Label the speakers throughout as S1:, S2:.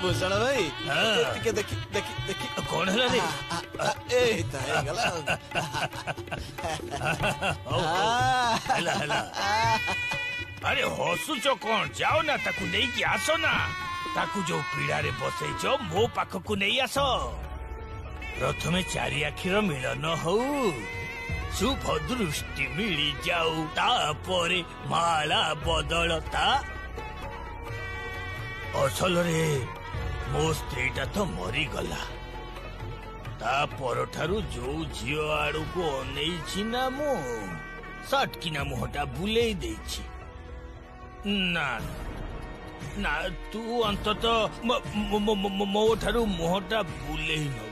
S1: भूषण भाई
S2: हाँ।
S1: देखी
S2: कौन है रे? हेला हेला। अरे हसुच कौन? जाओ ना ताकू नहीं कि आसो ना। ताकू जो पीड़ा रे बसैच मो पाखकू नहीं आस। प्रथमे चारि आखिर मिलन हो, शुभ दृष्टि मिली जाऊ, तापरे माला बदलता। असल रे मो स्त्रीटा तो मरी गला। ता परठारु जो झियो आड़ू को अनेइछि ना मु सटकिना मुहटा बुलेई देछि। ना ना तू अंतत मो ठारू मुहटा बुलेई नबु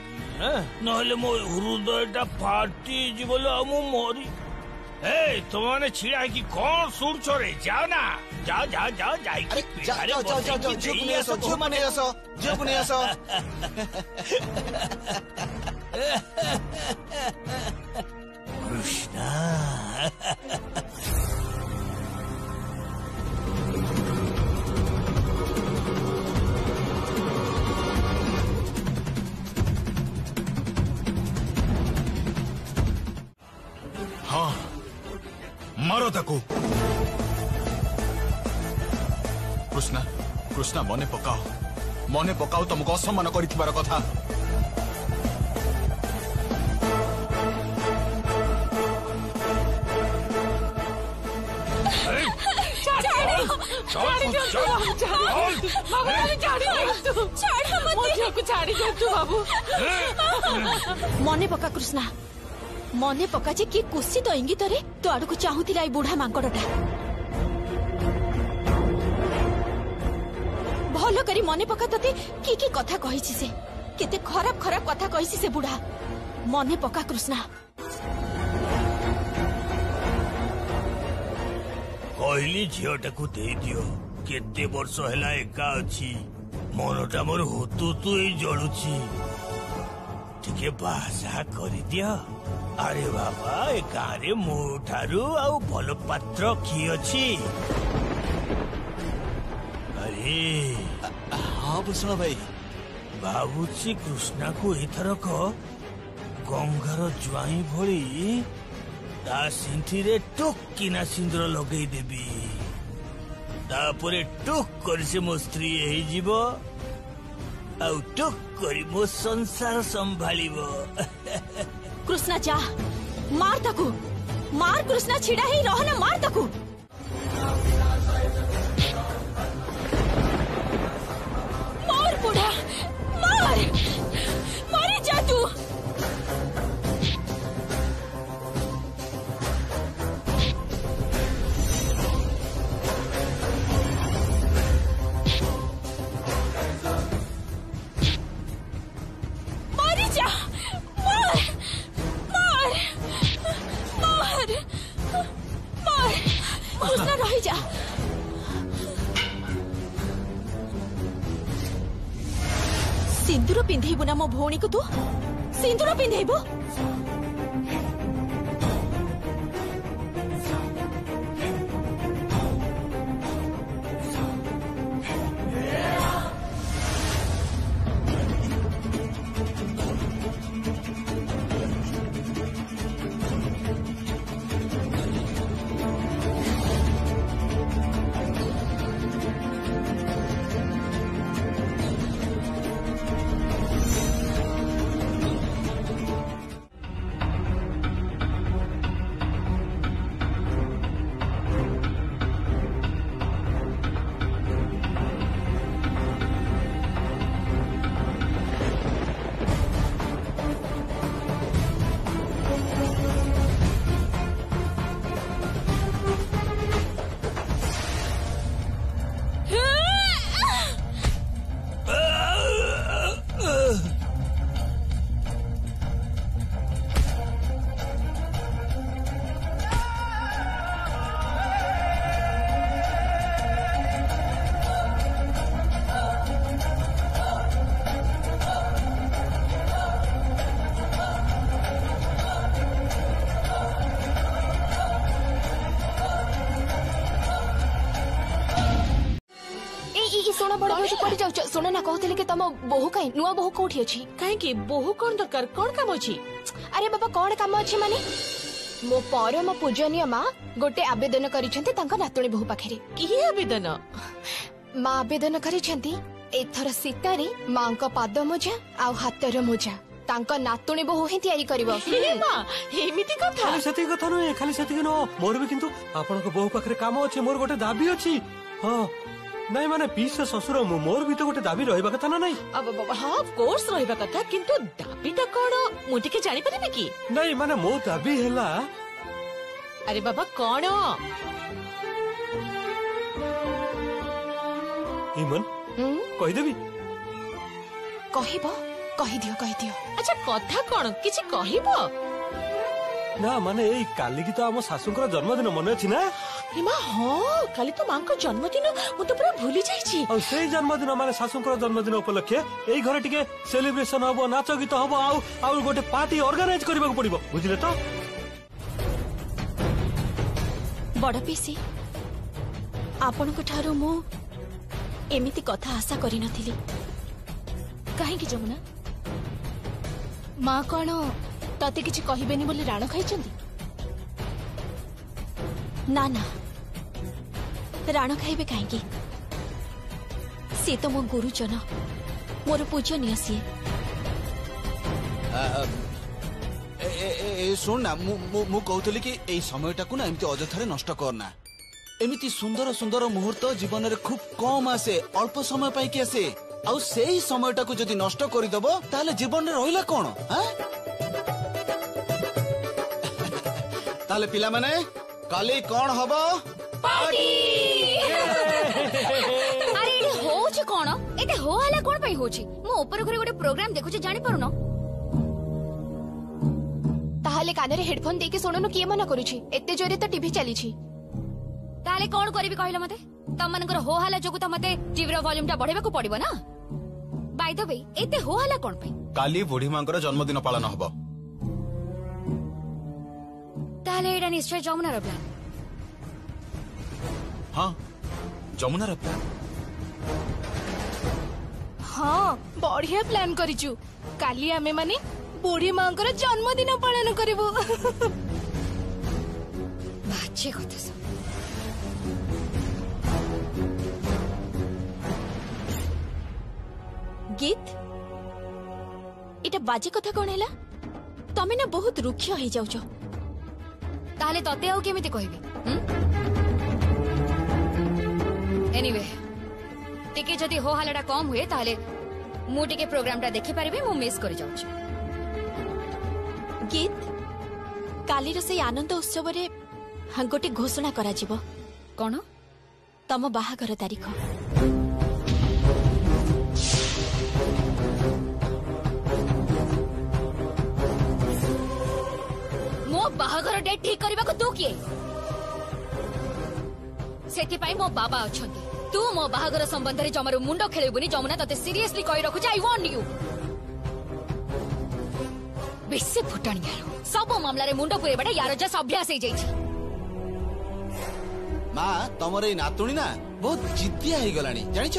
S2: नहले मो हृदयटा फाटी जिबलो मु मरी। ए तुमने छिड़ा कि कौन सुन छोरे? जाओ ना, जाओ जाओ जाओ जाई कि पिटारे बसे कि नहीं आसो
S1: जो नहीं आसो
S2: कृष्णा।
S3: हाँ मारो ताकू। कृष्णा कृष्णा मने पकाओ तुमको असम्मान करिथिबार कथा।
S4: मने पका कृष्णा, मने पका जे कि कुत्सित इंगित रे तो आड़ को चाहूला ए बुढ़ा मांकड़टा। भल करी मने पका तते की कथा कहिछि से, केते खराब खराब कथा कहिछि से बुढ़ा। मने पका कृष्णा।
S2: कहली झीटा को दे दियो। केते वर्ष हैला एका अछि, मनटा मोर हुतु तु जळुछि। टिके बासा करि दियो। अरे बाबा ए गारे मो ठारू आउ भल पात्र की अछि? अरे
S1: हाँ भूषण भाई
S2: भावुची कृष्णा को एथरक गंगार ज्वाई भली ता सिंथी रे टुक किना सिंदूर लगेई देबी। तापरे टुक कर से मो स्त्री हे जीवो आउ टुक करी मो संसार संभालिबो।
S4: कृष्णा जा मार ताकू, मार कृष्णा, छिड़ा ही रह ना, मार ताकू। मार बुढ़ा मार, मारी जा तू। मारी जा, मार मार मार मार। कृष्णा रही जा। सिंदूर पिंधेबु ना मो भौणी को? तू सिंदूर पिंधेबु?
S5: कौन बड़ भाई पड़ जाउछ सुन ना कहतले कि तम बहु काई नुआ बहु कोठी अछि
S4: काहे कि बहु कोन दरकार कोन काम अछि
S5: अरे बाबा कौन काम अछि माने मो परम पूजनीय माँ गोटे आवेदन करिसेंती तांका नातुणी बहु पाखरे
S4: की आवेदन
S5: माँ आवेदन करिसेंती एथर सीतारी माँ को पाद मोजा आ हातर मोजा तांका नातुणी बहु ही तयारी करिवो
S4: हे मां एमिति कथा
S6: खाली सेति कथा न खाली सेति न मोर भी किंतु आपन को बहु पाखरे काम अछि मोर गोटे दाबी अछि हां नहीं माने पीस ससुर मोर भी तो गोटे दाबी रहबा कथा ना नहीं
S4: अब हां ऑफ कोर्स रहबा कथा किंतु दाबीटा कोन मुटी के जानि परिबे की
S6: नहीं माने मो दाबी हैला
S4: अरे बाबा कोन
S6: इमन कहि देबी
S5: कहिबो कहि दियो
S4: अच्छा कथा कोन किछि कहिबो
S6: ना माने एई काली की तो हम सासुकर जन्मदिन मन अछि ना
S4: हिमा हां काली तो मां को जन्मदिन मु तो पूरा भूली जाई छी
S6: और से जन्मदिन माने सासुकर जन्मदिन उपलक्षे एई घरे टिके सेलिब्रेशन हबो नाच गीत हबो आ गोटे पार्टी ऑर्गेनाइज करबा पड़िबो बुझिले तो
S4: बड़ पीसी आपण को ठारो मु एमिति कथा आशा करि नथिली काहे कि जमुना
S5: माँ कौन तते किछि कहिबेनी बोली राण खाइचंती
S4: ना ना राण खाइबे काहेकि से तो मो गुरुजन मोर पूजनीय सी
S1: सुन ना मु कहतली कि एई समयटा को ना एमती अजथारे नष्ट करना एमिति सुंदर सुंदर मुहूर्त जीवन रे खूब कम आसे अल्प समय पाई के आसे आउ सेही समयटा को जदि नष्ट करि दबो ताले जीवन रे रहिला कोन हां ताले पिला माने काली कोन हबो
S5: पार्टी अरे एडे होछ कोन एते हो हला कोन पई होछि मो ऊपर घरे गोटे प्रोग्राम देखुछि जानि परुनो ताहाले कानरे हेडफोन देके सुननु किए मना करूछि एते जोरे तो टीवी चली छी ताले कोन करबी कहला मते तम मनकर हो हला जोगु त मते टीवी रो वॉल्यूम टा बढ़ेबा को पड़िबो ना बाय द वे एते हो हला कोन पई
S3: काली बुढ़ी मांकर जन्मदिन पालन हबो
S5: ताले एडा निश्चय जमुना रो प्लान
S3: हाँ जमुना रो प्लान
S5: हाँ बढ़िया प्लान करिचु काली आमे माने बुढ़ी मांकर जन्मदिन पालन करिवो बाचे कथा सब
S4: गीत इटा बाजे कथा कोन हैला तमे ना बहुत रुक्ष हो जाउछ
S5: ताले तते आउ केमिति कहबी एनीवे टिके जदी हो हालटा कम हुए ताले मु टिके प्रोग्रामटा देखि पारिबे मु मिस कर जाउछ
S4: गीत काली रो से आनंद उत्सव रे गोटे घोषणा करा जिवो
S5: कोन
S4: तम बाहागर तारीख
S5: मो बाहागर डेट ठीक करबा को तू किए सेति पाई मो बाबा अछंती तू मो बाहागर संबंध रे जमरो मुंडो खेलेबुनी जमुना तते सीरियसली कहि रखु आई वांट यू बेसी फुटणी यार सब मामला रे मुंडो पुरेबाटा यार जस अभ्यास हे जाई
S1: माँ तमर ए नातुणी ना बहुत जिद्दिया हो गलानी जानिछ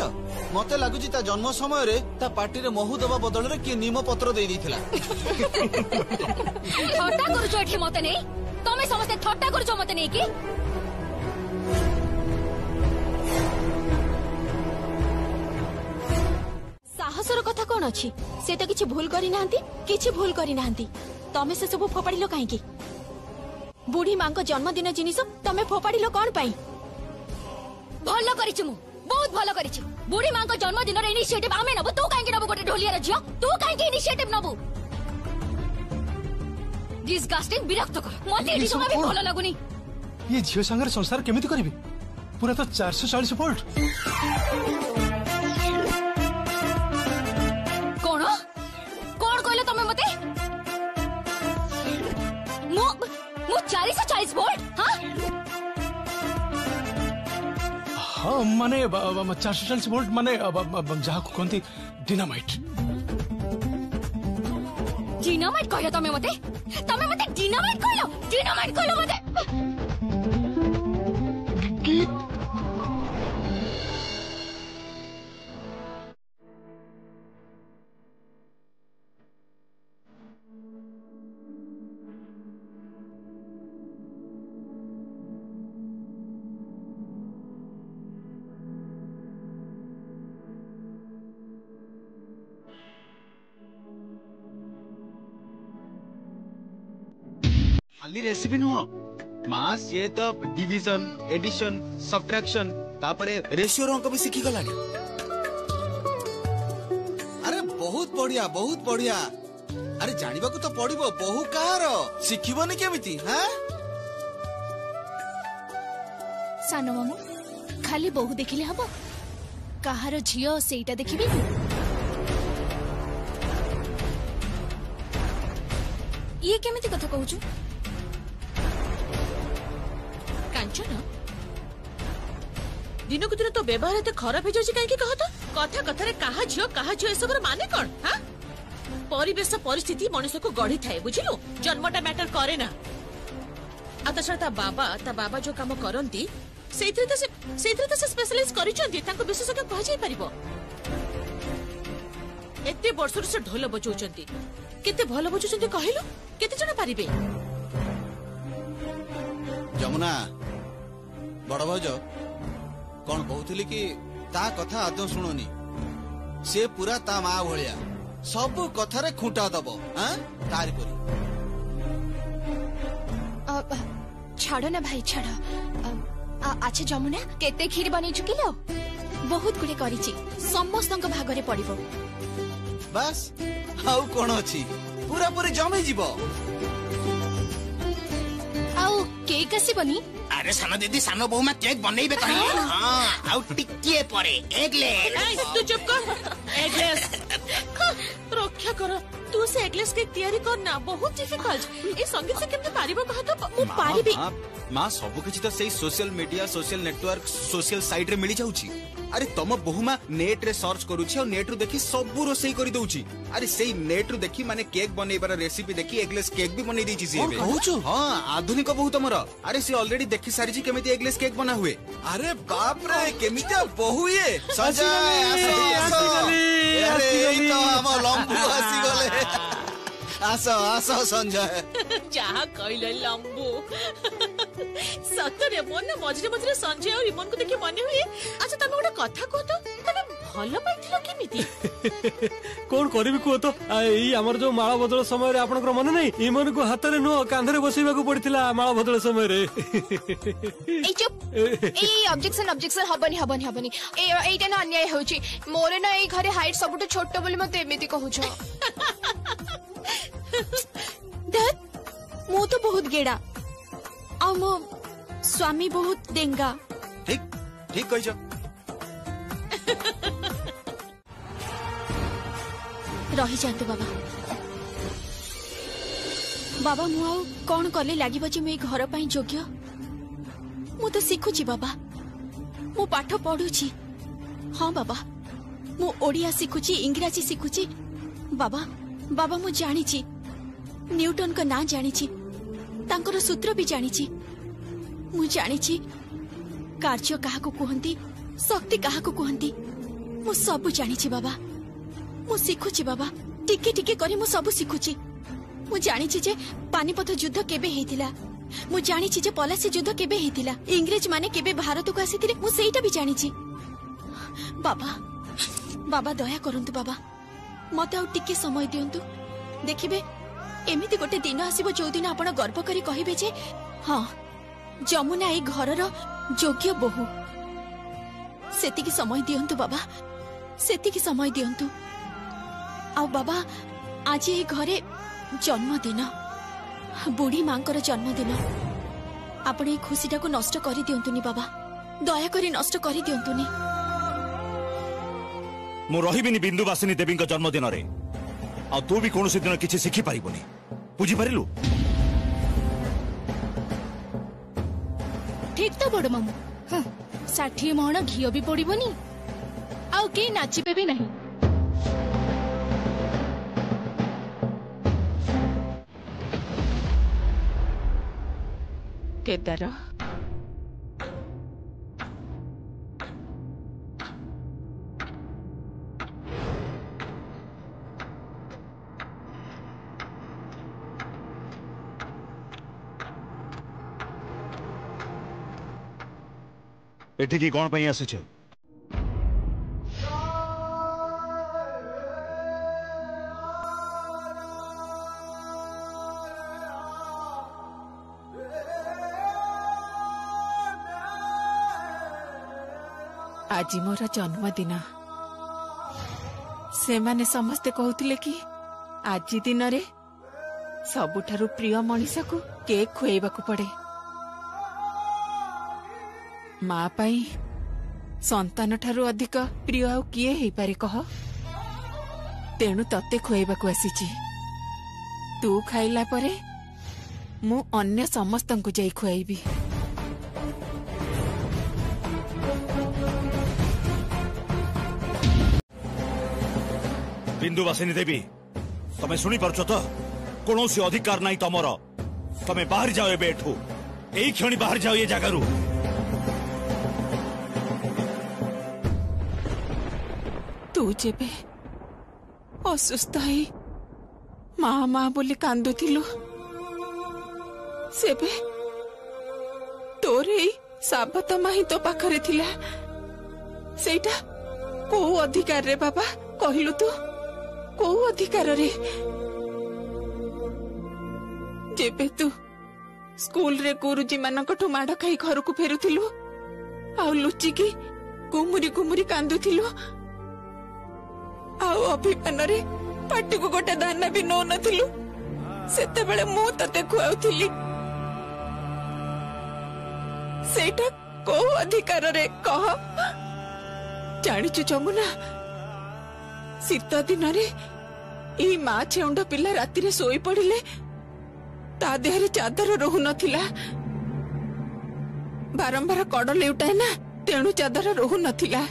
S1: मते लागुची ता जन्म समय रे ता पार्टी रे महू दबा बदल रे के निम पत्र दे दिथिला
S5: ठट्टा करूछ एठी मते नै तमे समस्त ठट्टा करूछ मते नै की
S4: साहसर कथा कोन अछि से तो किछि भूल करि नांती किछि भूल करि नांती तमे से सब फोपाडिलो काहे की बुढ़ी मां को जन्मदिन जिनिस तमे फोपाडिलो कोन पई
S5: भलो करिछु मु बहुत भलो करिछु बुढ़ी मां को जन्मदिन रे इनिशिएटिव आमे नबो तू काहे नबो गोटे ढोलिया रे जियो तू काहे इनिशिएटिव नबो डिस्गस्टिंग विरक्त कर मते एठी समय भी भलो लागुनी
S6: ये झियो संगर संसार केमिति करबी पूरा तो 440 वोल्ट
S5: कोन कोन कहले तमे मते मु 440 वोल्ट हां
S6: हाँ माने 440 वोल्ट माने जहाँ को कहती डिनामाइट
S5: डिनामाइट कहलो तमे मते डिनामाइट कहलो मते
S3: खाली रेसिपी नुह माँ ये तो डिविजन एडिशन सब्ट्रैक्शन तापरे रेशियो रंग भी शिखी गलानी।
S1: अरे बहुत बढ़िया बहुत बढ़िया। अरे जानिबा को तो पड़िबो बहु कार शिखिबनी केमिति हां।
S5: सानो मामू खाली बहु देखिले हबो काहार झियो सेटा देखिबे ये केमिति कथा कहूछु
S7: कांचन दिन को दिन तो व्यवहार एते खराब हो जाउछि काहे कहत कथा कथारे काहा झियो एसबर माने कोन हां। परिवेश परिस्थिति मनुष्य को गढ़ी थाए बुझिलु जन्मटा मैटर करे ना। आता ता बाबा जो काम करंती सेइत्रे तो से स्पेशलाइज करिसंती तांको विशेषज्ञ कह जाई परिबो। एते वर्षर से ढोल बजौचंती केते भलो बजौचंती कहिलु केते जण पारिबे।
S1: जमुना बड़ भौज कौन कहूली कि ता कथा आदौ शुणुनी से पूरा ता माँ भलिया सब कथारे खुंटा दब तारी परी।
S5: छाड़ो ना भाई छाड़ो। अच्छा जमुना केते खीर बनै चुकिलो
S4: बहुत गुड़े करिछि समस्त भागरे पड़िबो।
S1: बस आउ कौन अच्छी पूरा पूरी जमे जीव।
S5: आउ केक आसीबनी।
S2: अरे सानो दीदी सानो बहु में केक बनैबे कहि हां आउ टिकिए परे एगलेस।
S7: तू चुप कर एगलेस रक्षा कर तू से एगलेस केक तैयारी करना बहुत डिफिकल्ट। ए संगीत से केमते पारिबो कह तो मु पारिबी।
S3: माँ सब किछि तो सही social media social network social site रे मिली जाउछि। अरे तम बहु माँ नेट रे सर्च करूछि और नेट रू देखि सब रोसई करि दउछि। अरे सेही नेट रू देखि माने केक बनैबार रेसिपी देखि एगलेस केक भी बनै दैछि से। हां आधुनिक बहु तमर। अरे से ऑलरेडी देखि सारी छी केमिति एगलेस केक बना हुए।
S1: अरे बाप रे केमिति बहु ये संजय अरे ई तो हम लंबू आसी गले। आसो आसो संजय
S7: जहा कहले लंबू सतरे मन मझरे संजय और इमन को देखि मने हुए। अच्छा तमे गोटे कथा कह तो तमे भलो पाइथिलो केमिति
S6: कोन करबी को तो एई हमर जो माळ बदल समय रे आपनकर मन नै इमन को हाथ रे नो कांधरे बसैबा को पड़िथिला माळ बदल समय रे।
S5: ए चुप ए ऑब्जेक्शन हबनी एटा ना अन्याय होची मोरे ना ए घरे हाइट सबटु छोट बोली मते एमिति कहूछ।
S4: मु तो बहुत गेड़ा आ मो स्वामी बहुत डेंगा।
S3: ठीक ठीक कहिछ।
S4: रही जातु बाबा बाबा मु आउ कौन कले लागिबो जे मैं घर पई योग्य। मु तो सिखुची बाबा मु पाठ पढुची। हाँ बाबा मु ओडिया सिखुची इंग्राजी सिखुची। बाबा बाबा मु जानिची न्यूटन का ना जानिची तांकर सूत्र भी जानिची। मु जानिची कार्य काहा को कहंती शक्ति काहा को कहंती मु सब जानिची बाबा। मु सिखुची बाबा टिके टिके करी मु सब सिखुची। मु जानिची जे पानीपत युद्ध केबे हेतिला। मु जानिची जे पलासी युद्ध केबे हेतिला। इंग्रेज माने केबे भारत को आसीथिले मु सेइटा भी जानिची। बाबा बाबा दया करंतु बाबा मते आ टिके समय दियंतु। देखिबे एमिति गोटे दिन आसीबो जो दिन आपण गर्व करी कहिबे जे हां जमुना ए घरर योग्य बहु। सेतिकी समय दियंतु बाबा सेतिकी समय दियंतु। आ बाबा आज ए घरे जन्मदिन बुढ़ी मांकर जन्मदिन। आपण ए खुशीटा को नष्ट करी दियंतुनी बाबा दया करी नष्ट करी दियंतुनी।
S8: मु रहिबिनी बिंदुवासिनी देवी जन्मदिन रे आ तू भी कौन दिन किसी शिखी पारिबनी बुझी पारिलु।
S5: ठीक तो बड़ मामू 60 महण घियो भी पड़िबनी आउ के नाचिबे भी नहीं।
S7: केदार
S8: एठिकी कौन पई आसीछ?
S7: आज मोर जन्मदिन से माने समस्ते कहते कि आज दिन रे सबुठारु प्रिय मनीष को केक खुएबा को पड़े। माँ पाई संतान ठारू अधिक प्रिय आउ किए हेई पारे कह। तेणु तते खुएबा को आसीची। तू खाइला परे मु अन्य समस्तन को जाई खुआइबी।
S8: बिंदुवासिनी देवी तमे शुणी पारछ तो कौन अधिकार नहीं तमर। तमे बाहर जाओ एबे एठू एई क्षणी बाहर जाओ ये जगारू।
S7: तू जेबे असुस्थ है माँ माँ बोली कांदुथिलु सेबे तोरे साबत माही तो पाखरे थिला। सेटा को अधिकार रे बाबा कहिलु तू को अधिकार रे? जेबे तू स्कूल रे गुरुजी मानकठु माड़ खाई घर को फेरुथिलु आउ लुचिकी कुमुरी कुमुरी कांदुथिलु आउ अभिमान रे पाटी को गोटे दाना भी नौ नथिलु सेते बेले मु तते खुआउथिली। सेटा को अधिकार रे कह? जानिचु जमुना शीत दिन रे ई माँ छेउंड पिला राति रे सोई पड़िले ता देहरे चादर रहु नथिला। बारंबार कड़ लेउटाए ना तेणु चादर रहु नथिला।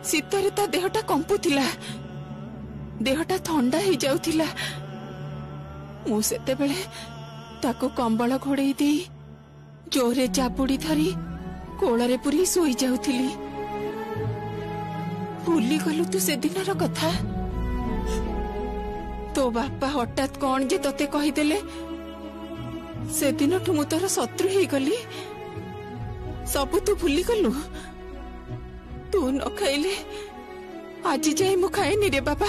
S7: शीतरे ता देहटा कंपुथिला देहटा ठंडा ही जाउथिला। मु सेते बेले ताको कंबल घोड़ेई देई जोरे चापुड़ी धरी कोଳରେ पुरी सोई जाउथिली। भूली गलु तू से दिनर कथा? तो बापा हठात कौन जे तते कहीदेले से दिन ठु मु तोर शत्रु ही गली। सबु तू भूली गलु? तू न खाइले आज जाए मु खाएनी रे बाबा।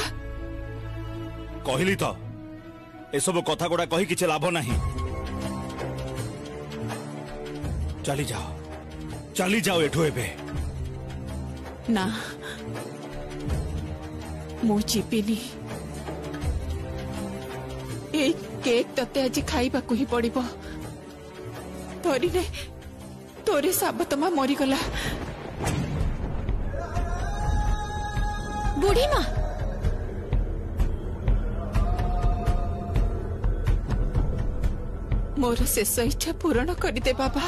S8: कहली तो ए सब कथा गुड़ा कही किछ लाभ नहीं। चली जाओ एठू एबे।
S7: ना मु जीविनी। ए केक तते आज खाइबा को ही पड़िबो। तोरी ने तोरे साबतमा मरी गला।
S4: बुढ़ी माँ
S7: मोर शेष इच्छा पूरण करदे बाबा।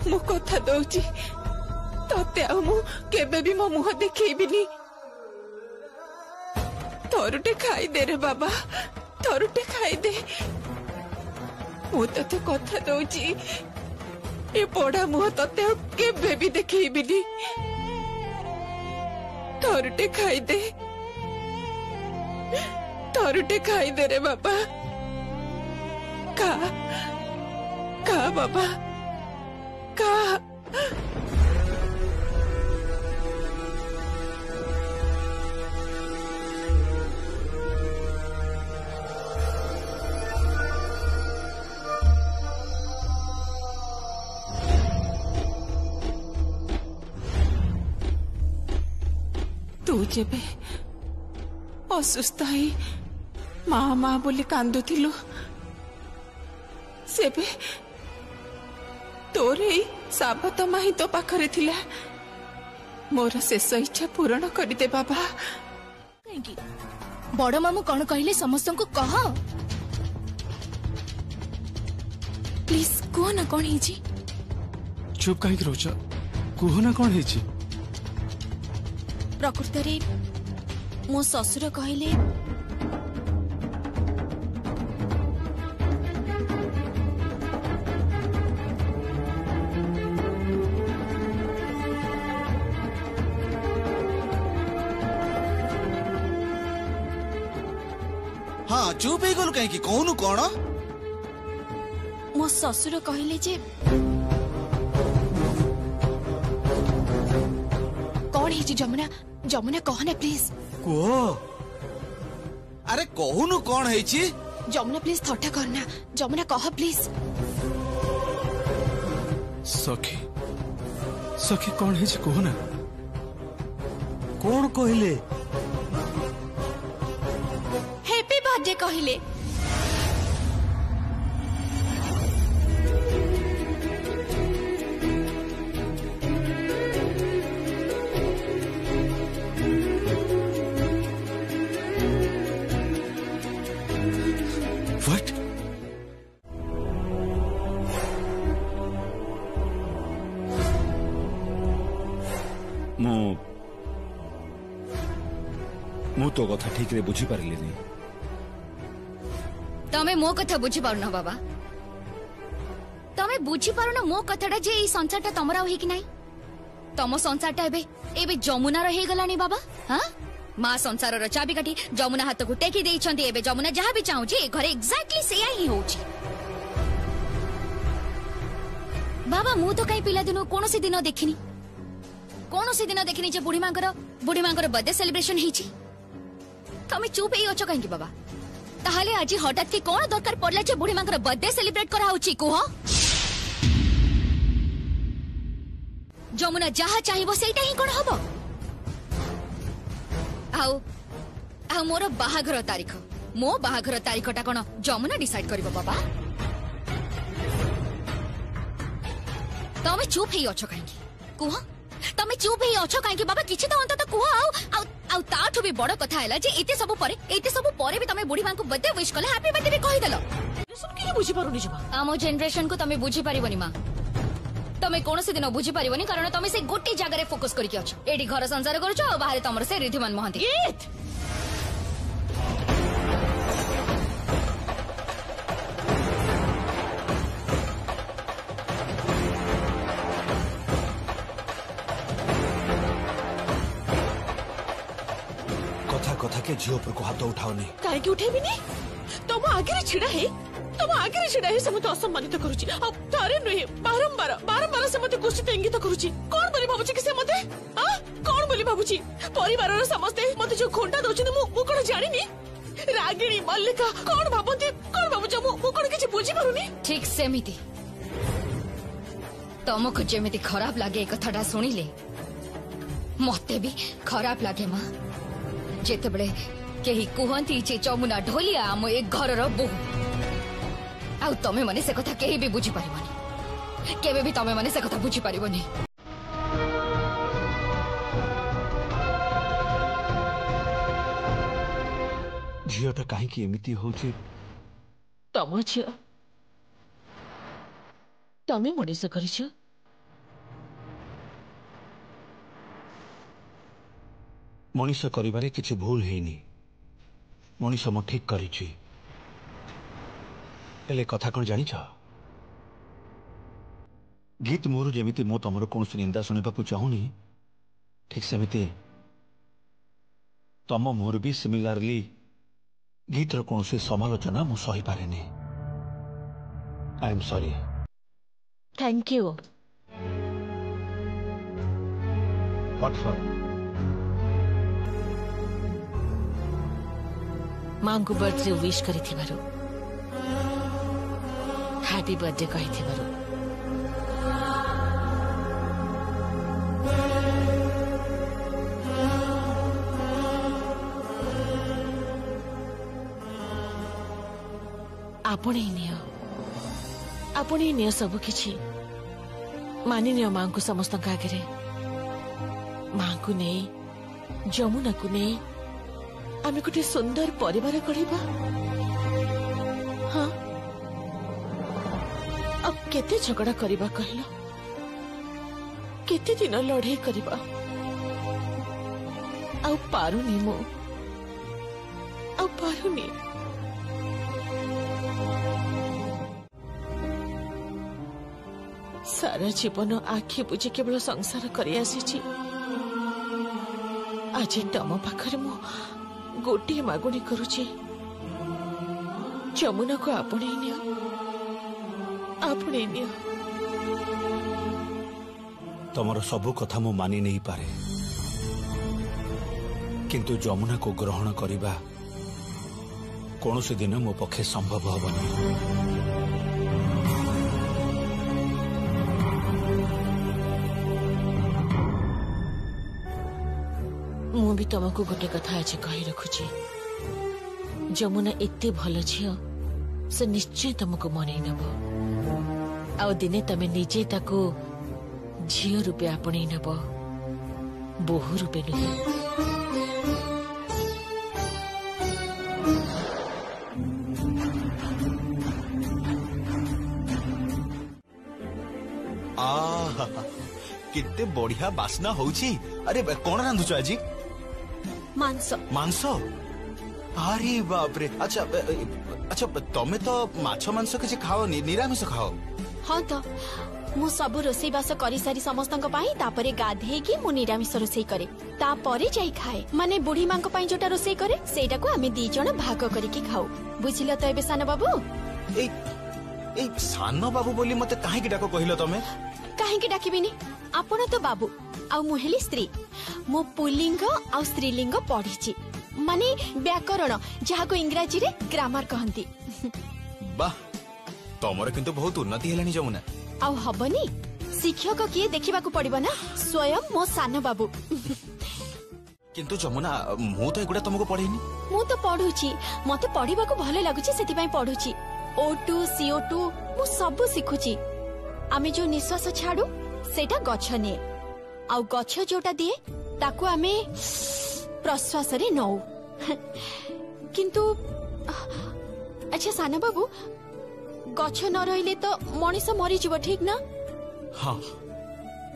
S7: मु कथा दउची तते आ मु केबे भी मो मुह देखैबिनी। थरुटे खाई दे रे बाबा थरुटे खाई दे। मु तते कथा दउची ए पोड़ा मुह तते केबे भी देखैबिनी। थरुटे खाई दे थरुटे खाई दे रे बाबा। का बाबा का। तू जेबे असुस्थ है माँ माँ बोली कांदुथिलु सेबे तोरे साबत माही तो पाखरे थिला। मोर शेष इच्छा पूरण करदे बाबा।
S4: बड़ मामू कौन कहले समस्त को कह प्लीज कह ना कौन है।
S9: चुप कहीं रोच कुह ना कौन है?
S4: प्रकृत रे मो ससुर कहले
S1: हाँ चुप ही गलु कहीं कहनु कौन?
S4: मो ससुर कहले जे कौन है जमुना जमुना कहना प्लीज।
S1: अरे कहनु कौन है?
S4: जमुना प्लीज थट्टा करना जमुना कह प्लीज।
S9: सखी सखी कौन है कह ना
S6: कौन कहले
S4: हैप्पी बर्थडे कहले
S9: व्हाट
S8: मु तो कथा ठीक रे बुझी पारिलिनी
S5: तमे मो कथा बुझी पारुना बाबा तमे बुझी पारुना मो कथाटा जे ई संसारटा तमरा होई कि नाही तम संसारटा एबे जमुना रही गलानी बाबा हां मां संसार रो चाबी काटी जमुना हाथ को टेकी देई छंती एबे जमुना जहा भी चाहूची घरे एग्जैक्टली सेया ही होची बाबा मु तो कई पिला दिनो कोनोसी दिन देखिनी जे बुढ़ी मांकर बर्थडे सेलिब्रेशन हिची तमे चुप ही अछो काहेकि बाबा ताहले आज हठात के कोन दरकार पड़ला जे बुढ़ी मांकर बर्थडे सेलिब्रेट करा होची कुह जमुना जहा चाहिबो सेटा ही कोन हबो आउ मोर बाहाघर तारीख मो बाहाघर तारीखटा कोन जमुना डिसाइड करबो बाबा तमे चुप ही अछो काहेकि कुह तमे चुप ही अछो काहेकि बाबा किछि त अंत त कुह आउ ताठु भी बड़ कथा हैला जे एते सब परे भी तमे बुढ़ी मां को बर्थडे विश कले हैप्पी बर्थडे कहि देलो
S7: सुन के बुझी पारुनी जमा
S5: आमो जनरेशन को तमे बुझी पारिबोनी मां तमे कोनोसी दिन बुझी पारिबोनी कारण तमे से गोटी जगह रे फोकस करिके अछो एडी घर संसार करछो आ बाहर तमर से रिधिमान महंती
S8: कथा के झियो पर को हाथ उठाओनी
S7: काहे की उठेबी नी तुम आगे छिड़ा है से मते असम्मानित करूची अब तारे नहे बारंबार से मते कुछ इंगित करूची कोन बोली भाबुची कि से मते हां कोन बोली भाबुची परिवार रो समस्त मते जो खोंटा दोछन मु कोन जानि नी रागिणी मल्लिका कोन भाबुची मु कोन किछि बुझी पारुनी
S5: ठीक सेमिति तमको जेमिति खराब लागे कथाटा सुनिले मते भी खराब लागे मां जेते बड़े केही कुहंती जे जमुना ढोलिया आम एक घर रो बहु आउ तमे माने से कथा केही भी बुझी पारिबनी केबे भी तमे माने से कथा बुझी पारिबनी
S8: झियोटा काहे की एमिति होची
S7: तम झियो तमे मनीष करिछ
S8: मनीष करिबारे किछि भूल हेनी मनीष म ठीक करिछि एले कथा कोन जानि छ गीत मोर जेमिति मो तमरो कोनसी निंदा सुनिबा को चाहुनी ठीक सेमिति तम मोर भी सिमिलरली गीत रो कोनसी समालोचना मु सही पारेनी I am sorry
S7: thank you
S8: what for
S7: मां को बर्थडे विश करिथिबारु हैप्पी बर्थडे कहिथिबारु आपणे नियो सब किछि मानि नियो मां को समस्त आगे मां को नै जमुना को नै आमे गोटे सुंदर परिवार गढ़ा हाँ अब केते झगड़ा करबा कहलो केते दिन लड़ाई करबा आउ पारुनी मो आउ पारुनी सारा जीवन आखि बुझे केवल संसार करी आसी आज तम पाखरे मो गोटे मागुणी करुचे जमुना को आपणे नियो
S8: तमर सबु कथा मु मानि नहीं पारे किंतु जमुना को ग्रहण करिबा कोनोसी दिन मो पक्षे संभव हबनी
S7: मु भी तुमको गोटे कथा आज कही रखुची जमुना एते भल झियो से निश्चय तुमको मनई नब आ दिने तमे निजे ताको झियो रूपे आपणई नब बोहू रूपे नुहे।
S3: केते बढ़िया बास्ना होउची। अरे कौन रांधुछ आज?
S4: मांस।
S3: मांस? अरे बाप रे। अच्छा अच्छा तमे तो माछ मांस किसी खाओ निरामिष खाओ?
S4: हाँ तो मु सब रोसई बास करी सारी समस्तक पाई तापरे गाधेगी मु निरामिष रोसई करे तापरे जाई खाए माने बुढ़ी मां को पाई जोटा रोसई करे सेटा को आमे दी जण भाग करके खाऊ। बुझिलो तो एबे सान बाबू?
S3: ए सान बाबू बोली मते काहे की डाको कहिलो तमे?
S4: काहे की डाकिबिनी आपण तो बाबू आ मु हेली स्त्री मु पुल्लिंग आ स्त्रीलिंग पढ़ीची माने व्याकरण जहा को इंग्रजी रे ग्रामर कहंती।
S3: वाह तमर किंतु बहुत उन्नति हेलानी जमुना।
S4: आ हबनी शिक्षक किए देखिबा को पड़िबो ना स्वयं मो सान बाबू।
S3: किंतु जमुना मु तो एगुडा तुमको पढ़ेनी।
S4: मु तो पढ़ुची मते पढ़िबा को भलो लागुची सेति पई पढ़ुची। O2 CO2 मु सब सिखुची। आमे जो निश्वास छाडू सेटा गछ निए आ गछ जोटा दिए ताकू आमे प्रश्वास रे नौ। किंतु अच्छा साना बाबू गछ न रहिले तो मनीष मरी जीव ठीक ना?
S3: हाँ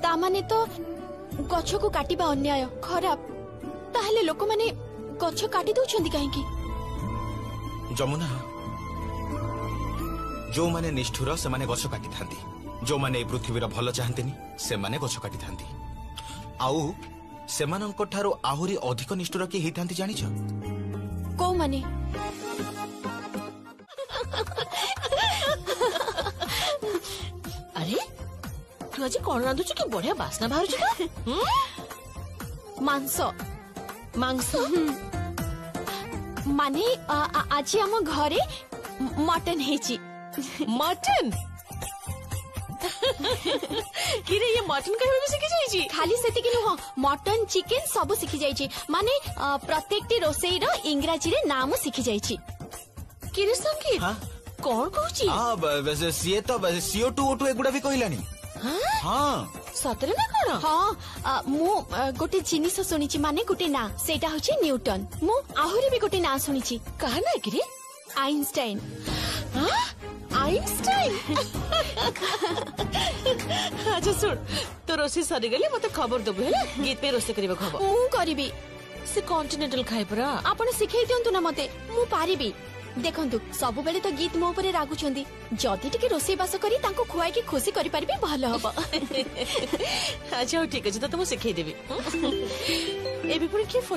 S4: ता माने तो गछ को काटिबा अन्याय खराब ताहले लोक माने गछ काटी दउछंदी काहे की?
S3: जमुना जो माने निष्ठुर से माने गछ काटी थांती जो माने पृथ्वीर भल चाहंतेनी से माने गछ काटी थांती आउ सेमानंक ठारो आहुरी अधिक निष्ठुर के ही थांती जानिछ
S4: को माने?
S7: अरे तू आज कौन रांधुଛୁ कि बढ़िया बासना बाहर
S4: मांस।
S7: मांस
S4: माने आज आम घरे मटन हेची।
S7: मटन? किरे ये मटन कहबे भी सिखि जाई छी?
S4: खाली सेति कि नुह मटन चिकन सब सिखि जाई छी माने प्रत्येकटी रोसई रो इंग्रजी रे नाम सिखि जाई छी।
S7: किरे संगीत
S3: हाँ
S7: कौन कहूची?
S3: वैसे सीए तो CO2 O2 एगुडा भी कहलानी। हाँ
S7: सतरे ना कौन?
S4: हाँ मु गोटे जिनिस सुनिची माने गोटे ना सेटा होची न्यूटन। मु आहुरी भी गोटे ना सुनिची।
S7: कहा ना किरे?
S4: आइंस्टाइन।
S7: आइंस्टाइन? अच्छा सुन तो रोसी सरी गले मते खबर दबु हैला गीत पे रोसे करिबा खबर
S4: मु करिबी।
S7: से कॉन्टिनेंटल खाइ परा
S4: आपण सिखै दियंतु ना मते मु पारिबी। देखंतु सब बेले तो गीत मो ऊपर रागुछंदी जदी टिके रोसई बास करी तांको खुआई के खुशी करि पारिबी भलो हबो।
S7: अच्छा ठीक अछि त तुम सिखै देबी। एबी पुरी के फोन